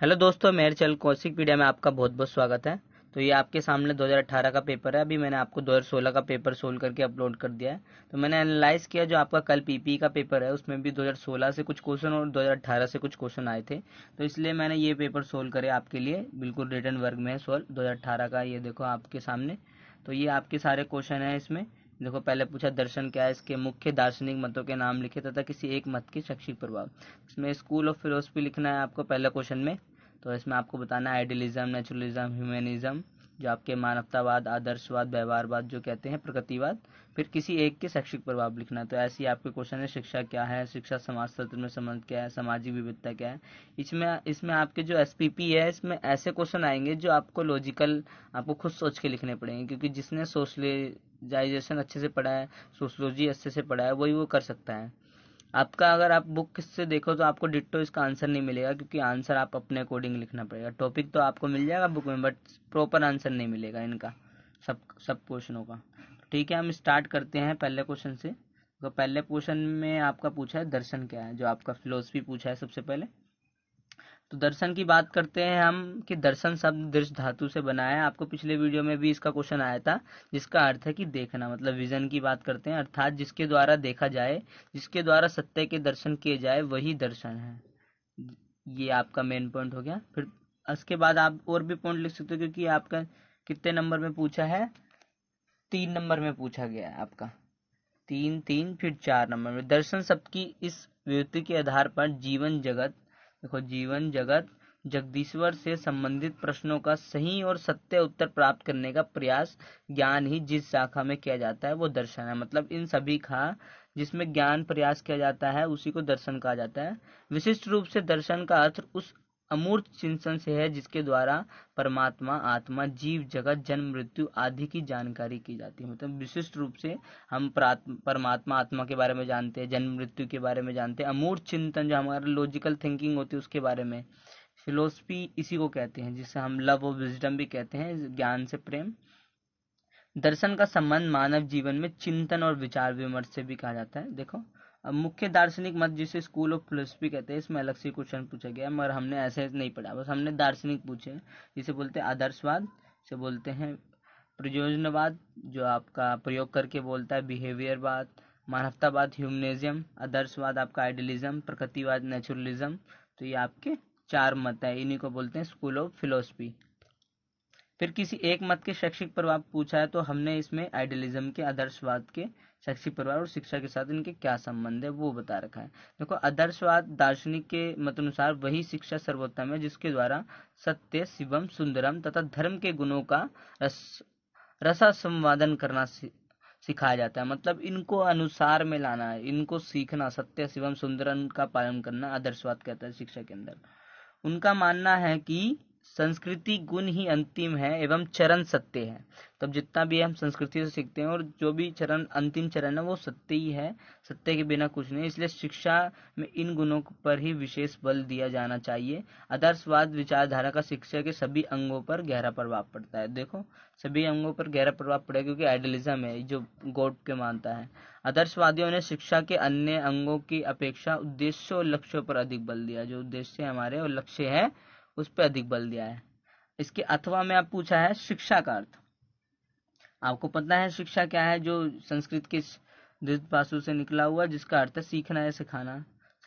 Hello दोस्तों, मेरे channel कौशिकपीडिया में आपका बहुत बहुत स्वागत है। तो ये आपके सामने 2018 का पेपर है। अभी मैंने आपको 2016 का पेपर सोल्व करके अपलोड कर दिया है। तो मैंने एनालाइज किया, जो आपका कल पीपी का पेपर है उसमें भी 2016 से कुछ क्वेश्चन और 2018 से कुछ क्वेश्चन आए थे। तो इसलिए मैंने ये पेपर सोल्व करे आपके लिए, बिल्कुल रिटर्न वर्ग में है सोल्व 2018 का। ये देखो आपके सामने। तो ये आपके सारे क्वेश्चन है इसमें। देखो, पहले पूछा दर्शन क्या है, इसके मुख्य दार्शनिक मतों के नाम लिखे तथा किसी एक मत के शैक्षिक प्रभाव। इसमें स्कूल ऑफ फिलोसफी लिखना है आपको पहले क्वेश्चन में। तो इसमें आपको बताना है आइडियलिज्म, नेचुरलिज्म, ह्यूमनिज्म, जो आपके मानवतावाद, आदर्शवाद, व्यवहारवाद जो कहते हैं, प्रकृतिवाद। फिर किसी एक के शैक्षिक प्रभाव लिखना है। तो ऐसे ही आपके क्वेश्चन है, शिक्षा क्या है, शिक्षा समाज तंत्र में संबंध क्या है, सामाजिक विविधता क्या है। इसमें इसमें आपके जो एसपीपी है, इसमें ऐसे क्वेश्चन आएंगे जो आपको लॉजिकल, आपको खुद सोच के लिखने पड़ेंगे, क्योंकि जिसने सोशलाइजेशन अच्छे से पढ़ा है, सोशोलॉजी अच्छे से पढ़ा है, वही वो कर सकता है। आपका अगर आप बुक से देखो तो आपको डिट्टो इसका आंसर नहीं मिलेगा, क्योंकि आंसर आप अपने अकॉर्डिंग लिखना पड़ेगा। टॉपिक तो आपको मिल जाएगा बुक में, बट प्रॉपर आंसर नहीं मिलेगा इनका, सब सब क्वेश्चनों का। ठीक है, हम स्टार्ट करते हैं पहले क्वेश्चन से। तो पहले क्वेश्चन में आपका पूछा है दर्शन क्या है, जो आपका फिलोसफी पूछा है सबसे पहले। तो दर्शन की बात करते हैं हम, कि दर्शन शब्द दृश्य धातु से बना है। आपको पिछले वीडियो में भी इसका क्वेश्चन आया था, जिसका अर्थ है कि देखना, मतलब विजन की बात करते हैं, अर्थात जिसके द्वारा देखा जाए, जिसके द्वारा सत्य के दर्शन किए जाए, वही दर्शन है। ये आपका मेन पॉइंट हो गया। फिर उसके बाद आप और भी पॉइंट लिख सकते हो, क्योंकि आपका कितने नंबर में पूछा है, 3 नंबर में पूछा गया है आपका। 3 3 फिर 4 नंबर में। दर्शन शब्द की इस व्युत्पत्ति के आधार पर जीवन जगत, देखो जीवन जगत, जगदीश्वर से संबंधित प्रश्नों का सही और सत्य उत्तर प्राप्त करने का प्रयास, ज्ञान ही जिस शाखा में किया जाता है वो दर्शन है। मतलब इन सभी का जिसमें ज्ञान प्रयास किया जाता है उसी को दर्शन कहा जाता है। विशिष्ट रूप से दर्शन का अर्थ उस अमूर्त चिंतन से है जिसके द्वारा परमात्मा, आत्मा, जीव जगत, जन्म मृत्यु आदि की जानकारी की जाती है। मतलब विशिष्ट रूप से हम परमात्मा, आत्मा के बारे में जानते हैं, जन्म मृत्यु के बारे में जानते हैं, अमूर्त चिंतन जो हमारा लॉजिकल थिंकिंग होती है उसके बारे में। फिलोसफी इसी को कहते हैं, जिसे हम लव और विजडम भी कहते हैं, ज्ञान से प्रेम। दर्शन का संबंध मानव जीवन में चिंतन और विचार विमर्श से भी कहा जाता है। देखो, अब मुख्य दार्शनिक मत जिसे स्कूल ऑफ फिलोसफी कहते हैं, इसमें अलग से क्वेश्चन पूछा गया है, मगर हमने ऐसे नहीं पढ़ा, बस हमने दार्शनिक पूछे हैं। जिसे बोलते हैं आदर्शवाद, इसे बोलते हैं प्रयोजनवाद, जो आपका प्रयोग करके बोलता है, बिहेवियरवाद, मानवतावाद, ह्यूमनिज्म, आदर्शवाद आपका आइडियलिज्म, प्रकृतिवाद, नेचुरलिज्म। तो ये आपके 4 मत है, इन्हीं को बोलते हैं स्कूल ऑफ फिलोसफी। फिर किसी एक मत के शैक्षिक प्रभाव पूछा है, तो हमने इसमें आइडियलिज्म के, आदर्शवाद के शैक्षिक प्रभाव और शिक्षा के साथ इनके क्या संबंध है वो बता रखा है। देखो, आदर्शवाद दार्शनिक के मत अनुसार वही शिक्षा सर्वोत्तम है जिसके द्वारा सत्य, शिवम, सुंदरम तथा धर्म के गुणों का रस रसा संवादन करना सिखाया जाता है। मतलब इनको अनुसार में लाना है, इनको सीखना, सत्य, शिवम, सुंदरम का पालन करना आदर्शवाद कहता है शिक्षा के अंदर। उनका मानना है कि संस्कृति गुण ही अंतिम है एवं चरण सत्य है। तब जितना भी हम संस्कृति से सीखते हैं और जो भी चरण, अंतिम चरण है, वो सत्य ही है, सत्य के बिना कुछ नहीं। इसलिए शिक्षा में इन गुणों पर ही विशेष बल दिया जाना चाहिए। आदर्शवाद विचारधारा का शिक्षा के सभी अंगों पर गहरा प्रभाव पड़ता है। देखो, सभी अंगों पर गहरा प्रभाव पड़ेगा, क्योंकि आइडियलिज्म है जो गॉड के मानता है। आदर्शवादियों ने शिक्षा के अन्य अंगों की अपेक्षा उद्देश्यों और लक्ष्यों पर अधिक बल दिया। जो उद्देश्य हमारे और लक्ष्य है उस पर अधिक बल दिया है। इसके अथवा में आप पूछा है शिक्षा का अर्थ। आपको पता है शिक्षा क्या है, जो संस्कृत के पासु से निकला हुआ, जिसका अर्थ है सीखना या सिखाना।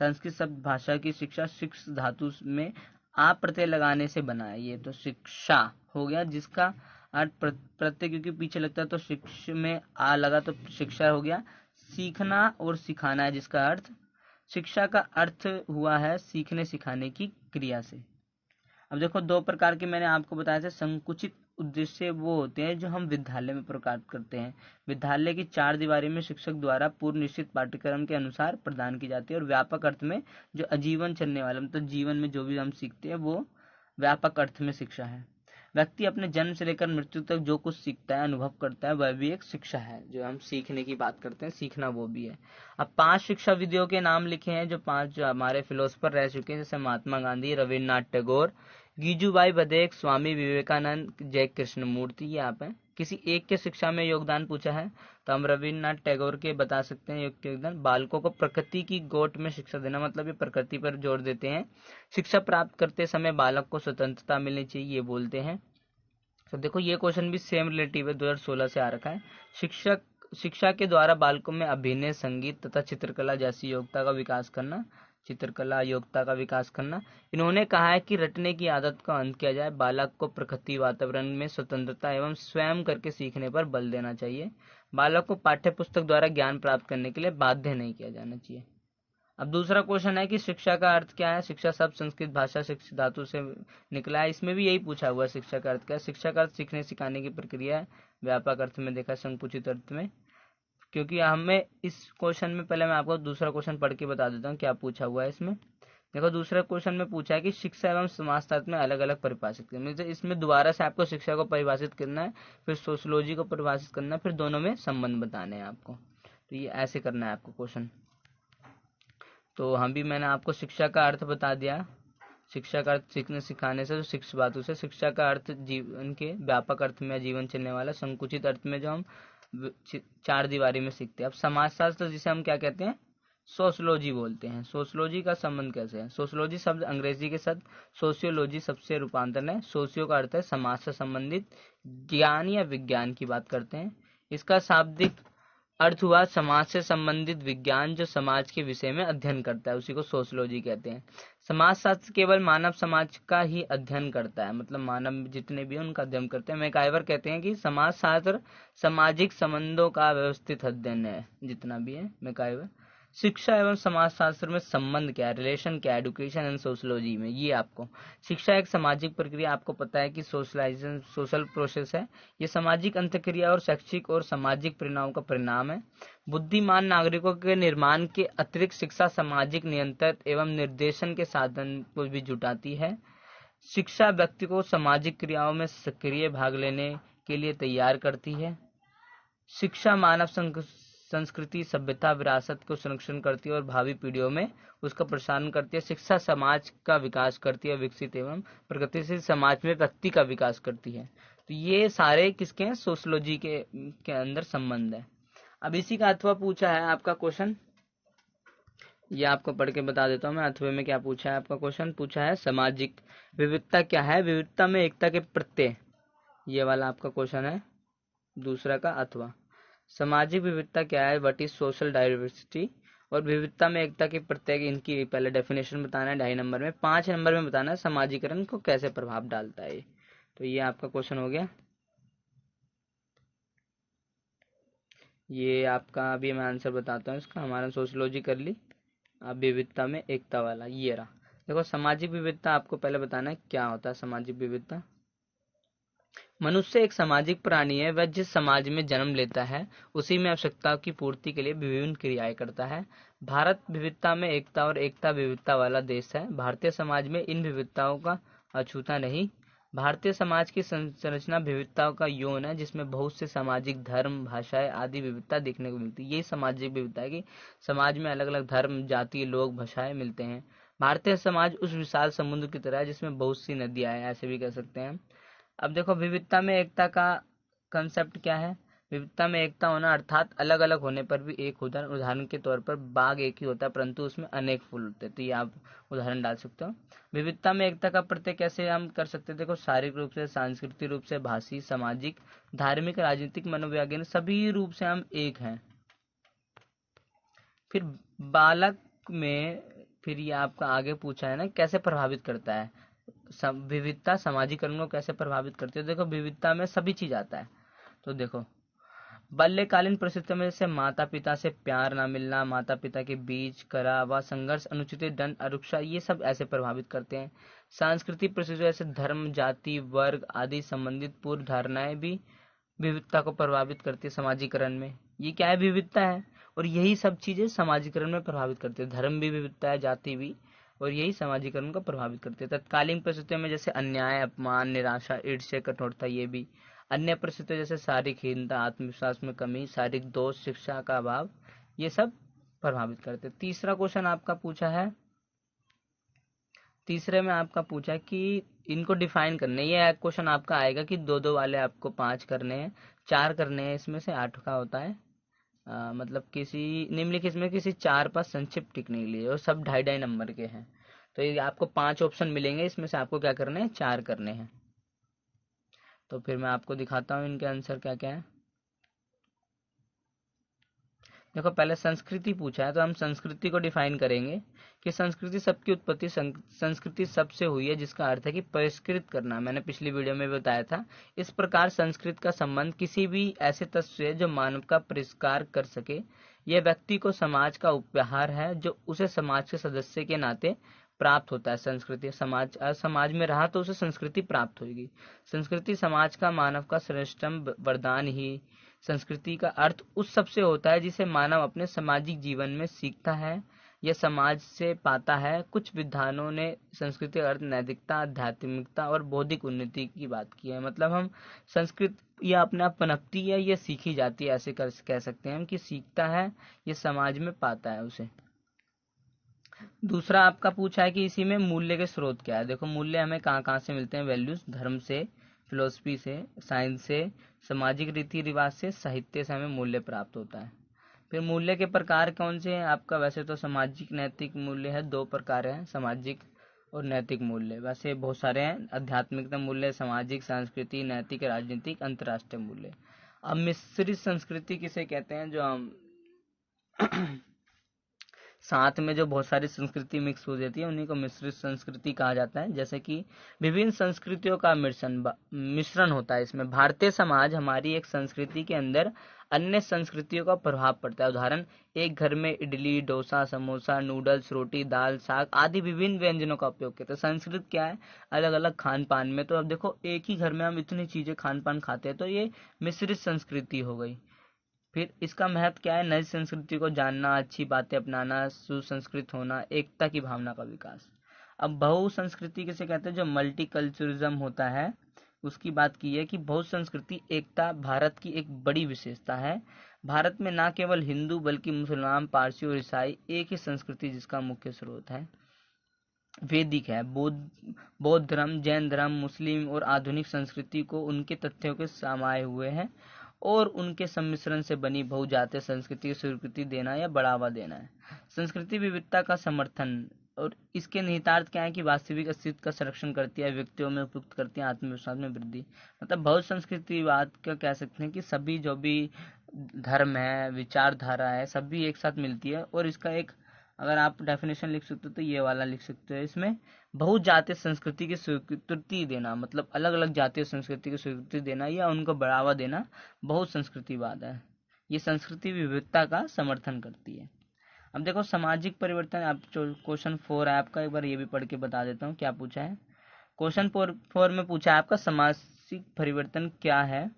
संस्कृत शब्द भाषा की शिक्षा, शिक्ष धातु में आ प्रत्यय लगाने से बना है। ये तो शिक्षा हो गया, जिसका अर्थ प्रत्यय क्योंकि पीछे लगता है, तो शिक्ष में आ लगा तो शिक्षा हो गया। सीखना और सिखाना है, जिसका अर्थ, शिक्षा का अर्थ हुआ है सीखने सिखाने की क्रिया से। अब देखो, 2 प्रकार के मैंने आपको बताया था। संकुचित उद्देश्य वो होते हैं जो हम विद्यालय में प्रकार करते हैं। विद्यालय की 4 दीवारी में शिक्षक द्वारा पूर्व निश्चित पाठ्यक्रम के अनुसार प्रदान की जाती है। और व्यापक अर्थ में जो आजीवन चलने वाला, मतलब जीवन में जो भी हम सीखते हैं, वो व्यापक अर्थ में शिक्षा है। व्यक्ति अपने जन्म से लेकर मृत्यु तक जो कुछ सीखता है, अनुभव करता है, वह भी एक शिक्षा है। जो हम सीखने की बात करते हैं, सीखना वो भी है। अब 5 शिक्षा विधियों के नाम लिखे हैं, जो 5 जो हमारे फिलोसफर रह चुके हैं, जैसे महात्मा गांधी, रविन्द्रनाथ टैगोर, गीजूबाई बधेक, स्वामी विवेकानंद, जय कृष्णमूर्ति, ये आप हैं। किसी एक के शिक्षा में योगदान पूछा है तो हम रविन्द्रनाथ टैगोर के बता सकते हैं योगदान। बालकों को प्रकृति की गोद में शिक्षा देना, मतलब ये प्रकृति पर जोर देते हैं। शिक्षा प्राप्त करते समय बालक को स्वतंत्रता मिलनी चाहिए, ये बोलते हैं। तो देखो ये क्वेश्चन भी सेम रिलेटिव है, 2016 से आ रखा है। शिक्षा के द्वारा बालकों में अभिनय, संगीत तथा चित्रकला जैसी योग्यता का विकास करना। इन्होंने कहा है कि रटने की आदत का अंत किया जाए, बालक को प्रकृति वातावरण में स्वतंत्रता एवं स्वयं करके सीखने पर बल देना चाहिए। बालक को पाठ्य पुस्तक द्वारा ज्ञान प्राप्त करने के लिए बाध्य नहीं किया जाना चाहिए। अब दूसरा क्वेश्चन है कि शिक्षा का अर्थ क्या है। शिक्षा शब्द संस्कृत भाषा शिक्षा धातु से निकला है, इसमें भी यही पूछा हुआ है शिक्षा का अर्थ क्या है। शिक्षा का अर्थ सीखने सिखाने की प्रक्रिया है, व्यापक अर्थ में देखा, संकुचित अर्थ में। क्योंकि हमें इस क्वेश्चन में, पहले मैं आपको दूसरा क्वेश्चन पढ़ के बता देता हूँ क्या पूछा हुआ है इसमें। देखो दूसरे क्वेश्चन में पूछा है कि शिक्षा एवं समाजशास्त्र में अलग अलग परिभाषित करना है। इसमें दोबारा से आपको शिक्षा को परिभाषित करना है, फिर सोशियोलॉजी को परिभाषित करना है, फिर दोनों में संबंध बताने हैं आपको। तो ये ऐसे करना है आपको क्वेश्चन। तो हम भी, मैंने आपको शिक्षा का अर्थ बता दिया। शिक्षा का अर्थ सीखने सिखाने से, शिक्षा बातों से। शिक्षा का अर्थ जीवन के व्यापक अर्थ में जीवन चलने वाला, संकुचित अर्थ में जो हम चार दीवारी में सीखते हैं। अब समाजशास्त्र जिसे हम क्या कहते हैं, सोशियोलॉजी बोलते हैं। सोशियोलॉजी का संबंध कैसे है। सोशियोलॉजी शब्द अंग्रेजी के साथ सोशियोलॉजी सबसे रूपांतरण है। सोशियो का अर्थ है समाज से संबंधित ज्ञान या विज्ञान की बात करते हैं। इसका शाब्दिक अर्थ हुआ समाज से संबंधित विज्ञान जो समाज के विषय में अध्ययन करता है, उसी को सोशियोलॉजी कहते हैं। समाजशास्त्र केवल मानव समाज का ही अध्ययन करता है, मतलब मानव जितने भी हैं उनका अध्ययन करते हैं। मैकाइवर कहते हैं कि समाजशास्त्र सामाजिक संबंधों का व्यवस्थित अध्ययन है, जितना भी है मैकाइवर। शिक्षा एवं समाजशास्त्र में संबंध क्या है, रिलेशन क्या है, एडुकेशन एंड सोशियोलॉजी में, ये आपको। शिक्षा एक सामाजिक प्रक्रिया, आपको पता है कि सोशलाइजेशन सोशल प्रोसेस है। ये सामाजिक अंतक्रिया और शैक्षिक और सामाजिक परिणामों का परिणाम है। बुद्धिमान नागरिकों के निर्माण के अतिरिक्त शिक्षा सामाजिक नियंत्रण एवं निर्देशन के साधन को भी जुटाती है। शिक्षा व्यक्ति को सामाजिक क्रियाओं में सक्रिय भाग लेने के लिए तैयार करती है। शिक्षा मानव संस्कृति सभ्यता विरासत को संरक्षण करती है और भावी पीढ़ियों में उसका प्रसारण करती है। शिक्षा समाज का विकास करती है, विकसित एवं प्रगतिशील समाज में व्यक्ति का विकास करती है। तो ये सारे किसके हैं, सोशियोलॉजी के अंदर संबंध है। अब इसी का अथवा पूछा है आपका क्वेश्चन, ये आपको पढ़ के बता देता हूँ मैं। अथवे में क्या पूछा है आपका क्वेश्चन, पूछा है सामाजिक विविधता क्या है, विविधता में एकता के प्रत्यय, ये वाला आपका क्वेश्चन है दूसरा का अथवा। सामाजिक विविधता क्या है, व्हाट इज सोशल डाइवर्सिटी, और विविधता में एकता के प्रत्यय, इनकी पहले डेफिनेशन बताना है 2.5 नंबर में। 5 नंबर में बताना है समाजीकरण को कैसे प्रभाव डालता है। तो ये आपका क्वेश्चन हो गया। ये आपका अभी मैं आंसर बताता हूँ इसका। हमारा सोशियोलॉजी कर ली, अब विविधता में एकता वाला ये रहा। देखो सामाजिक विविधता आपको पहले बताना है क्या होता है सामाजिक विविधता। मनुष्य एक सामाजिक प्राणी है, वह जिस समाज में जन्म लेता है उसी में आवश्यकताओं की पूर्ति के लिए विभिन्न क्रियाएं करता है। भारत विविधता में एकता और एकता विविधता वाला देश है। भारतीय समाज में इन विविधताओं का अछूता नहीं। भारतीय समाज की संरचना विविधताओं का यौन है, जिसमें बहुत से सामाजिक धर्म भाषाएं आदि विविधता देखने को मिलती है। यही सामाजिक विविधता है कि समाज में अलग अलग धर्म जाति लोग भाषाएं मिलते हैं। भारतीय समाज उस विशाल समुद्र की तरह है जिसमें बहुत सी नदियां हैं, ऐसे भी कह सकते हैं। अब देखो विविधता में एकता का कंसेप्ट क्या है। विविधता में एकता होना अर्थात अलग अलग होने पर भी एक उदाहरण के तौर पर बाग एक ही होता है परंतु उसमें अनेक फूल होते हैं। तो ये आप उदाहरण डाल सकते हो। विविधता में एकता का प्रत्यय कैसे हम कर सकते हैं, देखो शारीरिक रूप से, सांस्कृतिक रूप से, भाषी, सामाजिक, धार्मिक, राजनीतिक, मनोवैज्ञानिक सभी रूप से हम एक हैं। फिर बालक में, फिर ये आपका आगे पूछा है ना कैसे प्रभावित करता है विविधता समाजीकरण को कैसे प्रभावित करती है। देखो विविधता में सभी चीज आता है। तो देखो बाल्यकालीन परिस्थितियों में जैसे माता पिता से प्यार ना मिलना, माता पिता के बीच करा व संघर्ष, अनुचित दंड, अरुक्षा, ये सब ऐसे प्रभावित करते हैं। सांस्कृतिक परिस्थितियों जैसे धर्म जाति वर्ग आदि संबंधित पूर्व धारणाएं भी विविधता को प्रभावित करती है समाजीकरण में। ये क्या है, विविधता है। और यही सब चीजें समाजीकरण में प्रभावित करती है। धर्म भी विविधता है, जाति भी, और यही समाजीकरण को प्रभावित करती है। तत्कालीन परिस्थितियों में जैसे अन्याय, अपमान, निराशा, ईर्ष्या, कठोरता, ये भी। अन्य परिस्थितियों जैसे शारीरिक हीनता, आत्मविश्वास में कमी, शारीरिक दोष, शिक्षा का अभाव, ये सब प्रभावित करते हैं। तीसरा क्वेश्चन आपका पूछा है तीसरे में आपका पूछा कि इनको डिफाइन करने, ये एक क्वेश्चन आपका आएगा कि दो दो वाले आपको 5 करने हैं, 4 करने हैं, इसमें से 8 का होता है। मतलब किसी निम्नलिखित में किसी 4 पर संक्षिप्त टिप्पणी के लिए, और सब 2.5 नंबर के हैं। तो ये आपको 5 ऑप्शन मिलेंगे, इसमें से आपको क्या करने हैं, 4 करने हैं। तो फिर मैं आपको दिखाता हूँ इनके आंसर क्या क्या है। देखो पहले संस्कृति पूछा है, तो हम संस्कृति को डिफाइन करेंगे कि संस्कृति सबकी उत्पत्ति संस्कृति सबसे हुई है, जिसका अर्थ है कि परिष्कृत करना। मैंने पिछली वीडियो में बताया था। इस प्रकार संस्कृत का संबंध किसी भी ऐसे तत्व से जो मानव का परिष्कार कर सके। यह व्यक्ति को समाज का उपहार है जो उसे समाज के सदस्य के नाते प्राप्त होता है। संस्कृति समाज में रहा तो उसे संस्कृति प्राप्त होगी। संस्कृति समाज का मानव का श्रेष्ठतम वरदान ही। संस्कृति का अर्थ उस सब से होता है जिसे मानव अपने सामाजिक जीवन में सीखता है या समाज से पाता है। कुछ विद्वानों ने संस्कृति का अर्थ नैतिकता, आध्यात्मिकता और बौद्धिक उन्नति की बात की है। मतलब हम संस्कृत या अपने आप पनपती है, ये सीखी जाती है, ऐसे कह सकते हैं हम कि सीखता है, ये समाज में पाता है उसे। दूसरा आपका पूछा है कि इसी में मूल्य के स्रोत क्या है। देखो मूल्य हमें कहाँ कहाँ से मिलते हैं, वैल्यूज धर्म से, फिलोसफी से, साइंस से, सामाजिक रीति रिवाज से, साहित्य से हमें मूल्य प्राप्त होता है। फिर मूल्य के प्रकार कौन से हैं आपका, वैसे तो सामाजिक नैतिक मूल्य है, 2 प्रकार हैं, सामाजिक और नैतिक मूल्य। वैसे बहुत सारे हैं, आध्यात्मिकता मूल्य, सामाजिक, सांस्कृतिक, नैतिक, राजनीतिक, अंतर्राष्ट्रीय मूल्य। अब मिश्रित संस्कृति किसे कहते हैं, जो हम साथ में जो बहुत सारी संस्कृति मिक्स हो जाती है उन्हीं को मिश्रित संस्कृति कहा जाता है। जैसे कि विभिन्न संस्कृतियों का मिश्रण होता है इसमें। भारतीय समाज हमारी एक संस्कृति के अंदर अन्य संस्कृतियों का प्रभाव पड़ता है। उदाहरण, एक घर में इडली, डोसा, समोसा, नूडल्स, रोटी, दाल, साग आदि विभिन्न व्यंजनों का उपयोग किया। तो संस्कृत क्या है, अलग अलग खान पान में। तो अब देखो एक ही घर में हम इतनी चीजें खान पान खाते हैं, तो ये मिश्रित संस्कृति हो गई। फिर इसका महत्व क्या है, नई संस्कृति को जानना, अच्छी बातें अपनाना, सुसंस्कृत होना, एकता की भावना का विकास। अब बहुसंस्कृति किसे कहते हैं, जो मल्टीकल्चरिज्म होता है उसकी बात की है कि बहुसंस्कृति एकता भारत की एक बड़ी विशेषता है। भारत में न केवल हिंदू बल्कि मुसलमान, पारसी और ईसाई एक ही संस्कृति जिसका मुख्य स्रोत है वैदिक है। बौद्ध धर्म, जैन धर्म, मुस्लिम और आधुनिक संस्कृति को उनके तथ्यों के समाये हुए हैं और उनके सम्मिश्रण से बनी बहुजातीय संस्कृति की स्वीकृति देना या बढ़ावा देना है। संस्कृति विविधता का समर्थन, और इसके निहितार्थ क्या है कि वास्तविक अस्तित्व का संरक्षण करती है, व्यक्तियों में उपयुक्त करती है, आत्मविश्वास में वृद्धि। मतलब बहुत संस्कृतिवाद का कह सकते हैं कि सभी जो भी धर्म है, विचारधारा है, सभी एक साथ मिलती है। और इसका एक अगर आप डेफिनेशन लिख सकते हो तो ये वाला लिख सकते हो इसमें, बहुत जातीय संस्कृति की स्वीकृति देना, मतलब अलग अलग जातीय संस्कृति की स्वीकृति देना या उनको बढ़ावा देना बहुत संस्कृतिवाद है। ये संस्कृति विविधता का समर्थन करती है। अब देखो सामाजिक परिवर्तन, आप जो क्वेश्चन 4 है आपका, एक बार ये भी पढ़ के बता देता हूँ क्या पूछा है। क्वेश्चन 4 में पूछा है आपका सामाजिक परिवर्तन क्या है।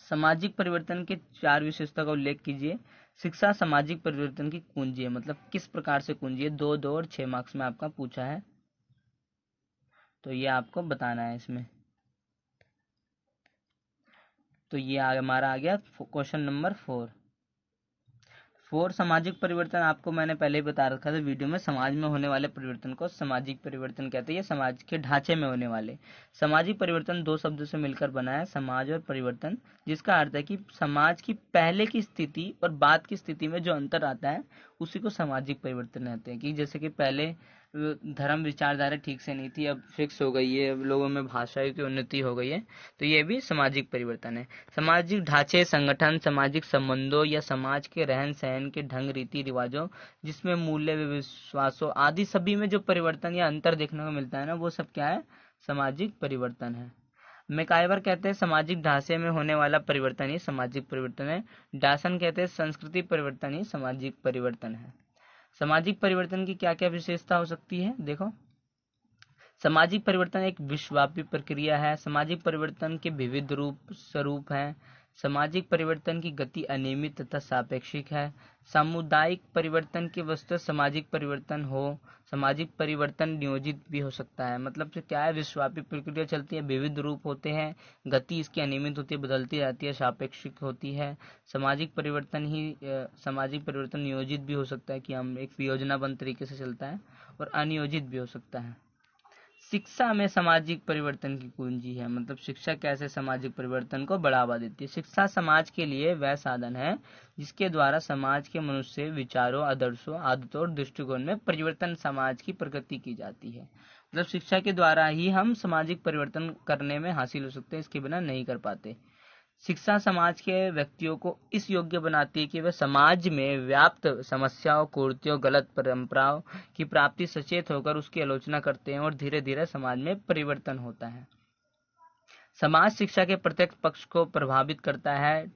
सामाजिक परिवर्तन के 4 विशेषता का उल्लेख कीजिए। शिक्षा सामाजिक परिवर्तन की कुंजी है, मतलब किस प्रकार से कुंजी है, 2, 2 और 6 मार्क्स में आपका पूछा है, तो ये आपको बताना है इसमें। तो ये हमारा आ गया क्वेश्चन नंबर 4। सामाजिक परिवर्तन आपको मैंने पहले ही बता रखा था वीडियो में। समाज में होने वाले परिवर्तन को सामाजिक परिवर्तन कहते हैं। ये समाज के ढांचे में होने वाले। सामाजिक परिवर्तन 2 शब्दों से मिलकर बना है, समाज और परिवर्तन, जिसका अर्थ है कि समाज की पहले की स्थिति और बाद की स्थिति में जो अंतर आता है उसी को सामाजिक परिवर्तन कहते हैं। कि जैसे कि पहले धर्म विचारधारा ठीक से नहीं थी, अब फिक्स हो गई है, लोगों में भाषा की उन्नति हो गई है, तो ये भी सामाजिक परिवर्तन है। सामाजिक ढांचे, संगठन, सामाजिक संबंधों या समाज के रहन सहन के ढंग, रीति रिवाजों, जिसमें मूल्य, विश्वासों आदि सभी में जो परिवर्तन या अंतर देखने को मिलता है ना, वो सब क्या है, सामाजिक परिवर्तन है। मैकाइवर कहते हैं सामाजिक ढांचे में होने वाला परिवर्तन ही सामाजिक परिवर्तन है। डासन कहते हैं संस्कृति परिवर्तन ही सामाजिक परिवर्तन है। सामाजिक परिवर्तन की क्या क्या विशेषता हो सकती है, देखो। सामाजिक परिवर्तन एक विश्वव्यापी प्रक्रिया है। सामाजिक परिवर्तन के विविध स्वरूप हैं। सामाजिक परिवर्तन की गति अनियमित तथा सापेक्षिक है। सामुदायिक परिवर्तन के वस्तु सामाजिक परिवर्तन हो। सामाजिक परिवर्तन नियोजित भी हो सकता है, मतलब क्या है, विश्वव्यापी प्रक्रिया चलती है, विविध रूप होते हैं, गति इसकी अनियमित होती है, बदलती रहती है, सापेक्षिक होती है। सामाजिक परिवर्तन नियोजित भी हो सकता है कि हम एक योजनाबद्ध तरीके से चलता है, और अनियोजित भी हो सकता है। शिक्षा में सामाजिक परिवर्तन की कुंजी है। मतलब शिक्षा कैसे सामाजिक परिवर्तन को बढ़ावा देती है। शिक्षा समाज के लिए वह साधन है जिसके द्वारा समाज के मनुष्य विचारों, आदर्शों, आदतों और दृष्टिकोण में परिवर्तन, समाज की प्रगति की जाती है। मतलब शिक्षा के द्वारा ही हम सामाजिक परिवर्तन करने में हासिल हो सकते हैं, इसके बिना नहीं कर पाते। शिक्षा समाज के व्यक्तियों को इस योग्य बनाती है कि वह समाज में व्याप्त समस्याओं, कुरीतियों, गलत परंपराओं की प्राप्ति सचेत होकर उसकी आलोचना करते हैं और धीरे धीरे समाज में परिवर्तन होता है। समाज शिक्षा के प्रत्येक पक्ष को प्रभावित करता है,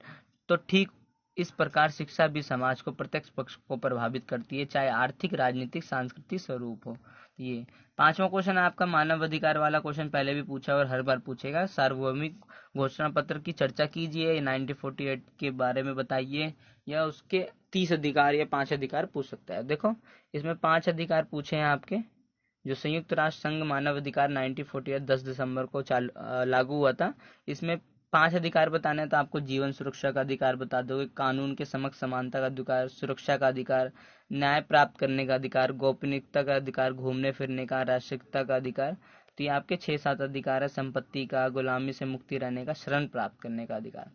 तो ठीक इस प्रकार शिक्षा भी समाज को प्रत्येक पक्ष को प्रभावित करती है, चाहे आर्थिक, राजनीतिक, सांस्कृतिक स्वरूप हो। ये पांचवा क्वेश्चन है आपका मानव अधिकार वाला क्वेश्चन, पहले भी पूछा और हर बार पूछेगा। सार्वभौमिक घोषणा पत्र की चर्चा कीजिए, 1948 के बारे में बताइए, या उसके 30 अधिकार या 5 अधिकार पूछ सकता है। देखो इसमें 5 अधिकार पूछे हैं आपके। जो संयुक्त राष्ट्र संघ मानव अधिकार 1948 10 दिसंबर को लागू हुआ था, इसमें 5 अधिकार बताने हैं। तो आपको जीवन सुरक्षा का अधिकार बता दोगे, कानून के समक्ष समानता का अधिकार, सुरक्षा का अधिकार, न्याय प्राप्त करने का अधिकार, गोपनीयता का अधिकार, घूमने फिरने का, राष्ट्रीयता का अधिकार। तो ये आपके 6-7 अधिकार है। संपत्ति का, गुलामी से मुक्ति रहने का, शरण प्राप्त करने का अधिकार।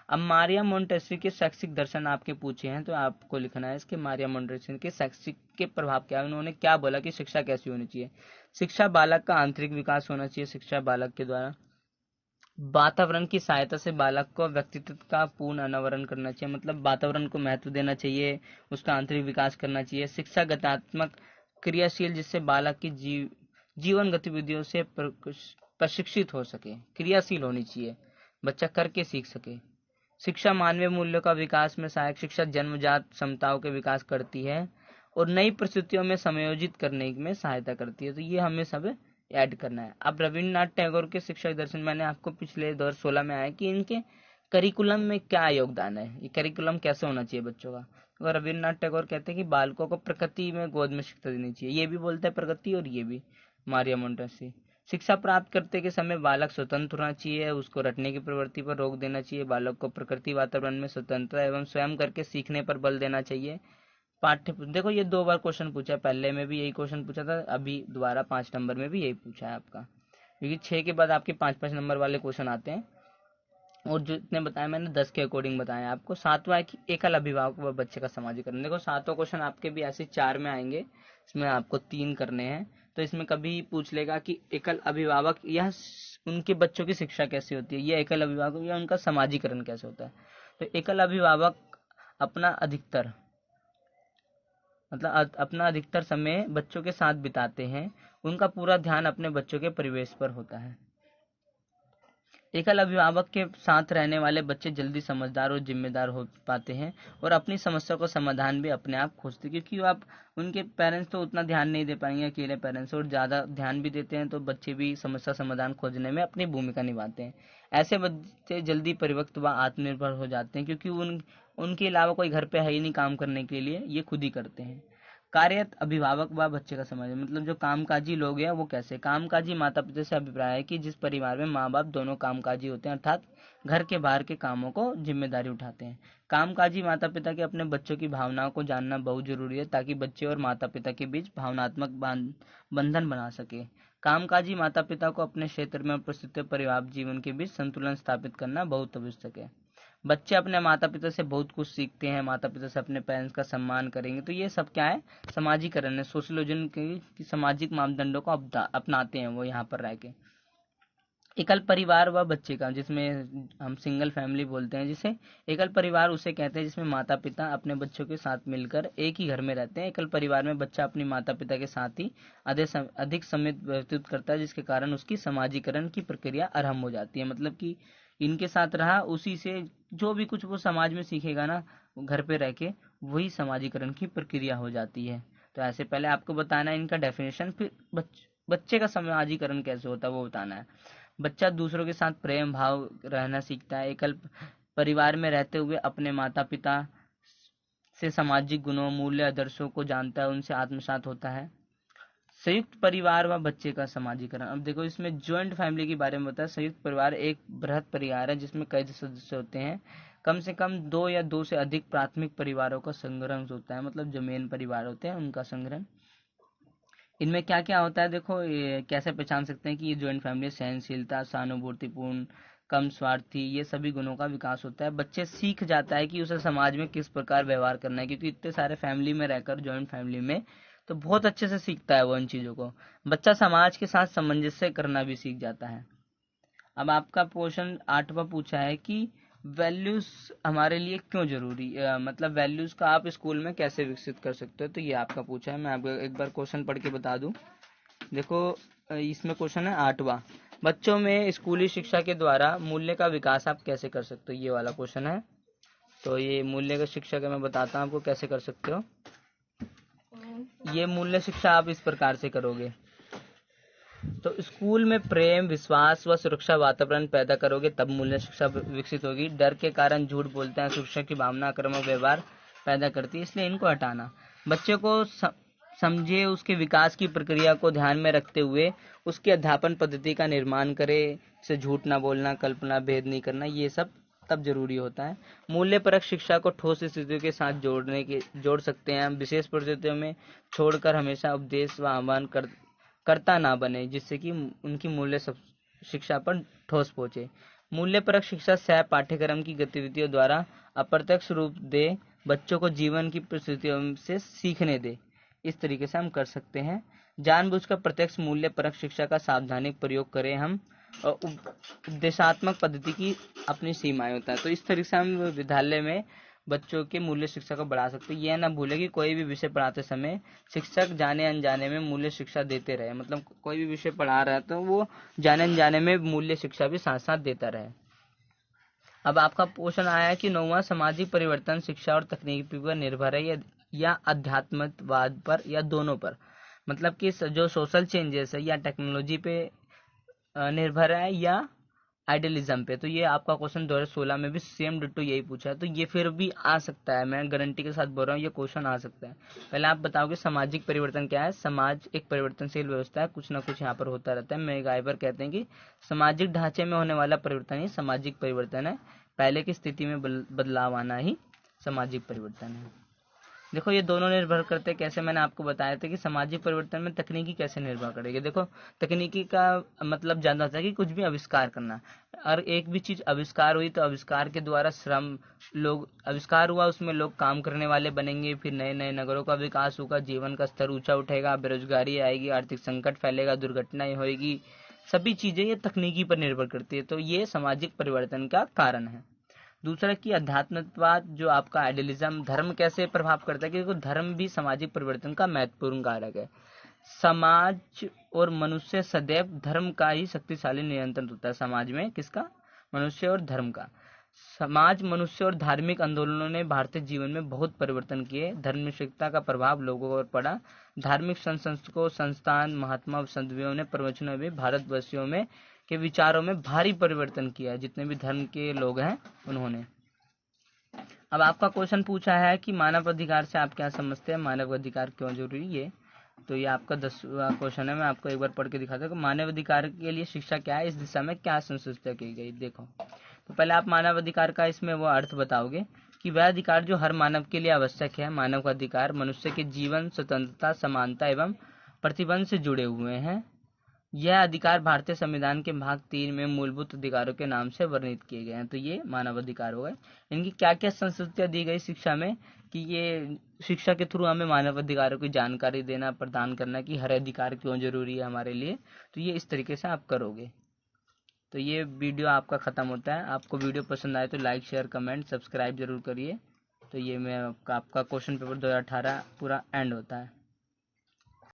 अब मारिया मोंटेसरी के शैक्षिक दर्शन आपके पूछे हैं, तो आपको लिखना है इसके मारिया मोंटेसरी के शैक्षिक के प्रभाव क्या है। उन्होंने क्या बोला कि शिक्षा कैसी होनी चाहिए। शिक्षा बालक का आंतरिक विकास होना चाहिए। शिक्षा बालक के द्वारा वातावरण की सहायता से बालक को व्यक्तित्व का पूर्ण अनावरण करना चाहिए। मतलब वातावरण को महत्व देना चाहिए, उसका आंतरिक विकास करना चाहिए। शिक्षा गतात्मक क्रियाशील, जिससे बालक की जीवन गतिविधियों से प्रशिक्षित हो सके, क्रियाशील होनी चाहिए, बच्चा करके सीख सके। शिक्षा मानवीय मूल्यों का विकास में सहायक। शिक्षा जन्मजात क्षमताओं के विकास करती है और नई परिस्थितियों में समायोजित करने में सहायता करती है। तो ये हमें सब ऐड करना है। अब रविन्द्रनाथ टैगोर के शिक्षा दर्शन मैंने आपको पिछले 2016 में आया कि इनके करिकुलम में क्या योगदान है, ये करिकुलम कैसे होना चाहिए बच्चों का। तो रविन्द्रनाथ टैगोर कहते हैं कि बालकों को प्रकृति में गोद में शिक्षा देनी चाहिए। ये भी बोलता है प्रकृति, और ये भी मारिया मोंटेसरी। शिक्षा प्राप्त करते के समय बालक स्वतंत्र होना चाहिए, उसको रटने की प्रवृत्ति पर रोक देना चाहिए। बालक को प्रकृति वातावरण में स्वतंत्रता एवं स्वयं करके सीखने पर बल देना चाहिए। पाठ्य देखो ये 2 बार क्वेश्चन पूछा है, पहले में भी यही क्वेश्चन पूछा था, अभी दोबारा 5 नंबर में भी यही पूछा है आपका, क्योंकि 6 के बाद आपके 5-5 नंबर वाले क्वेश्चन आते हैं। और जो इतने बताया मैंने 10 के अकॉर्डिंग बताया आपको। 7वां है कि एकल अभिभावक व बच्चे का सामाजिकरण। देखो 7वां क्वेश्चन आपके भी ऐसे 4 में आएंगे, इसमें आपको 3 करने हैं। तो इसमें कभी पूछ लेगा कि एकल अभिभावक या उनके बच्चों की शिक्षा कैसी होती है, या एकल अभिभावक या उनका सामाजिकरण कैसे होता है। तो एकल अभिभावक अपना अधिकतर मतलब अपना अधिकतर समय बच्चों के साथ बिताते हैं, उनका पूरा ध्यान अपने बच्चों के परिवेश पर होता है। एकल अभिभावक के साथ रहने वाले बच्चे जल्दी समझदार और जिम्मेदार हो पाते हैं और अपनी समस्या को समाधान भी अपने आप खोजते हैं, क्योंकि आप उनके पेरेंट्स तो उतना ध्यान नहीं दे पाएंगे अकेले पेरेंट्स, और ज़्यादा ध्यान भी देते हैं तो बच्चे भी समस्या समाधान खोजने में अपनी भूमिका निभाते हैं। ऐसे बच्चे जल्दी परिपक्व व आत्मनिर्भर हो जाते हैं, क्योंकि उनके अलावा कोई घर पे है ही नहीं काम करने के लिए, ये खुद ही करते हैं। कार्यरत अभिभावक व बच्चे का समझ, मतलब जो कामकाजी लोग हैं वो कैसे। कामकाजी माता पिता से अभिप्राय है कि जिस परिवार में माँ बाप दोनों कामकाजी होते हैं, अर्थात घर के बाहर के कामों को जिम्मेदारी उठाते हैं। कामकाजी माता पिता के अपने बच्चों की भावनाओं को जानना बहुत जरूरी है, ताकि बच्चे और माता पिता के बीच भावनात्मक बंधन बना सके। कामकाजी माता पिता को अपने क्षेत्र में प्रस्तुत परिवार जीवन के बीच संतुलन स्थापित करना बहुत आवश्यक है। बच्चे अपने माता पिता से बहुत कुछ सीखते हैं, माता पिता से अपने पेरेंट्स का सम्मान करेंगे। तो ये सब क्या है, समाजीकरण है, सोशलोजन की सामाजिक मापदंडों को अपनाते हैं वो यहाँ पर रह के। एकल परिवार व बच्चे का, जिसमें हम सिंगल फैमिली बोलते हैं जिसे। एकल परिवार उसे कहते हैं जिसमें माता पिता अपने बच्चों के साथ मिलकर एक ही घर में रहते हैं। एकल परिवार में बच्चा अपनी माता पिता के साथ ही अधिक समय व्यतीत करता है, जिसके कारण उसकी समाजीकरण की प्रक्रिया आरंभ हो जाती है। मतलब कि इनके साथ रहा, उसी से जो भी कुछ वो समाज में सीखेगा ना घर पे रह के, वही समाजीकरण की प्रक्रिया हो जाती है। तो ऐसे पहले आपको बताना है इनका डेफिनेशन, फिर बच्चे का समाजीकरण कैसे होता है वो बताना है। बच्चा दूसरों के साथ प्रेम भाव रहना सीखता है। एकल परिवार में रहते हुए अपने माता पिता से सामाजिक गुणों, मूल्य, आदर्शों को जानता है, उनसे आत्मसात होता है। संयुक्त परिवार व बच्चे का समाजीकरण। अब देखो इसमें ज्वाइंट फैमिली के बारे में बताया। संयुक्त परिवार एक बृहद परिवार है जिसमें कई सदस्य होते हैं। कम से कम 2 या 2 से अधिक प्राथमिक परिवारों का संग्रह होता है, मतलब जो मेन परिवार होते हैं उनका संग्रह। इनमें क्या क्या होता है देखो, ये कैसे पहचान सकते हैं कि ये ज्वाइंट फैमिली, सहनशीलता, सहानुभूतिपूर्ण, कम स्वार्थी, ये सभी गुणों का विकास होता है। बच्चे सीख जाता है कि उसे समाज में किस प्रकार व्यवहार करना है, क्योंकि इतने सारे फैमिली में रहकर, ज्वाइंट फैमिली में, तो बहुत अच्छे से सीखता है वो इन चीज़ों को। बच्चा समाज के साथ सामंजस्य करना भी सीख जाता है। अब आपका क्वेश्चन 8वां पूछा है कि वैल्यूज हमारे लिए क्यों जरूरी, मतलब वैल्यूज का आप स्कूल में कैसे विकसित कर सकते हो, तो ये आपका पूछा है। मैं आपको एक बार क्वेश्चन पढ़ के बता दूं। देखो, इसमें क्वेश्चन है 8वां, बच्चों में स्कूली शिक्षा के द्वारा मूल्य का विकास आप कैसे कर सकते हो, ये वाला क्वेश्चन है। तो ये मूल्य का शिक्षा का मैं बताता हूँ आपको कैसे कर सकते हो। ये मूल्य शिक्षा आप इस प्रकार से करोगे, तो स्कूल में प्रेम, विश्वास व सुरक्षा वातावरण पैदा करोगे, तब मूल्य शिक्षा विकसित होगी। डर के कारण झूठ बोलते हैं, सुरक्षा की भावना आक्रामक व्यवहार पैदा करती है, इसलिए इनको हटाना। बच्चे को समझे, उसके विकास की प्रक्रिया को ध्यान में रखते हुए उसकी अध्यापन पद्धति का निर्माण करे, से झूठ ना बोलना, कल्पना भेद नहीं करना, ये सब तब जरूरी होता है। मूल्य परक शिक्षा को ठोस स्थितियों के साथ जोड़ सकते हैं हम, विशेष परिस्थितियों में छोड़कर हमेशा उपदेश व आह्वान करता ना बने, जिससे कि उनकी मूल्य शिक्षा पर ठोस पहुंचे। मूल्य परक शिक्षा सह पाठ्यक्रम की गतिविधियों द्वारा अप्रत्यक्ष रूप दे बच्चों को जीवन की परिस्थितियों से सीखने दे, इस तरीके से हम कर सकते हैं। जानबूझकर प्रत्यक्ष मूल्य परक शिक्षा का सावधानी प्रयोग करें हम, और उपदेशात्मक पद्धति की अपनी सीमाएं होता है। तो इस तरीके से हम विद्यालय में बच्चों के मूल्य शिक्षा को बढ़ा सकते हैं। यह ना भूले कि कोई भी विषय पढ़ाते समय शिक्षक जाने अनजाने में मूल्य शिक्षा देते रहे, मतलब कोई भी विषय पढ़ा रहा है तो वो जाने अनजाने में मूल्य शिक्षा भी साथ साथ देता रहे। अब आपका क्वेश्चन आया है कि 9वां, सामाजिक परिवर्तन शिक्षा और तकनीकी पर निर्भर है या अध्यात्मवाद पर, या दोनों पर। मतलब कि जो सोशल चेंजेस है या टेक्नोलॉजी पे निर्भर है, या आइडियलिज्म पे। तो ये आपका क्वेश्चन 2016 में भी सेम डिट्टो यही पूछा है, तो ये फिर भी आ सकता है, मैं गारंटी के साथ बोल रहा हूँ ये क्वेश्चन आ सकता है। पहले आप बताओगे सामाजिक परिवर्तन क्या है। समाज एक परिवर्तनशील व्यवस्था है, कुछ ना कुछ यहाँ पर होता रहता है। मैगाइवर कहते हैं कि सामाजिक ढांचे में होने वाला परिवर्तन ही सामाजिक परिवर्तन है, पहले की स्थिति में बदलाव आना ही सामाजिक परिवर्तन है। देखो, ये दोनों निर्भर करते हैं। कैसे, मैंने आपको बताया था कि सामाजिक परिवर्तन में तकनीकी कैसे निर्भर करेगी। देखो, तकनीकी का मतलब जानना होता है कि कुछ भी आविष्कार करना, और एक भी चीज आविष्कार हुई तो आविष्कार के द्वारा श्रम, लोग आविष्कार हुआ उसमें लोग काम करने वाले बनेंगे, फिर नए नए नगरों का विकास होगा, जीवन का स्तर ऊंचा उठेगा, बेरोजगारी आएगी, आर्थिक संकट फैलेगा, दुर्घटनाएं होगी, सभी चीजें ये तकनीकी पर निर्भर करती है। तो ये सामाजिक परिवर्तन का कारण है। दूसरा कि अध्यात्मवाद, जो आपका आइडियलिज्म, धर्म कैसे प्रभाव करता है, क्योंकि धर्म भी सामाजिक परिवर्तन का महत्वपूर्ण कारक है। समाज और मनुष्य सदैव धर्म का ही शक्तिशाली नियंत्रण होता है। समाज में किसका? मनुष्य और धर्म का। समाज, मनुष्य और धार्मिक आंदोलनों ने भारतीय जीवन में बहुत परिवर्तन किए। धर्मनिरपेक्षता का प्रभाव लोगों पर पड़ा। धार्मिक संस्थानों, संस्थान, महात्मा संतों ने, प्रवचनों में भारतवासियों में के विचारों में भारी परिवर्तन किया है, जितने भी धर्म के लोग हैं उन्होंने। अब आपका क्वेश्चन पूछा है कि मानव अधिकार से आप क्या समझते हैं, मानव अधिकार क्यों जरूरी है। तो ये आपका 10वां क्वेश्चन है। मैं आपको एक बार पढ़ के दिखाता हूँ कि मानव अधिकार के लिए शिक्षा क्या है, इस दिशा में क्या संशोधन की गई। देखो, तो पहले आप मानव अधिकार का इसमें वो अर्थ बताओगे कि वह अधिकार जो हर मानव के लिए आवश्यक है। मानव का अधिकार मनुष्य के जीवन, स्वतंत्रता, समानता एवं प्रतिबंध से जुड़े हुए हैं। यह अधिकार भारतीय संविधान के भाग 3 में मूलभूत अधिकारों के नाम से वर्णित किए गए हैं। तो ये मानव अधिकार हो गए। इनकी क्या क्या संस्तुतियां दी गई शिक्षा में, कि ये शिक्षा के थ्रू हमें मानव अधिकारों की जानकारी देना, प्रदान करना कि हर अधिकार क्यों जरूरी है हमारे लिए। तो ये इस तरीके से आप करोगे। तो ये वीडियो आपका ख़त्म होता है। आपको वीडियो पसंद आए तो लाइक, शेयर, कमेंट, सब्सक्राइब जरूर करिए। तो ये मैं आपका क्वेश्चन पेपर 2018 पूरा एंड होता है।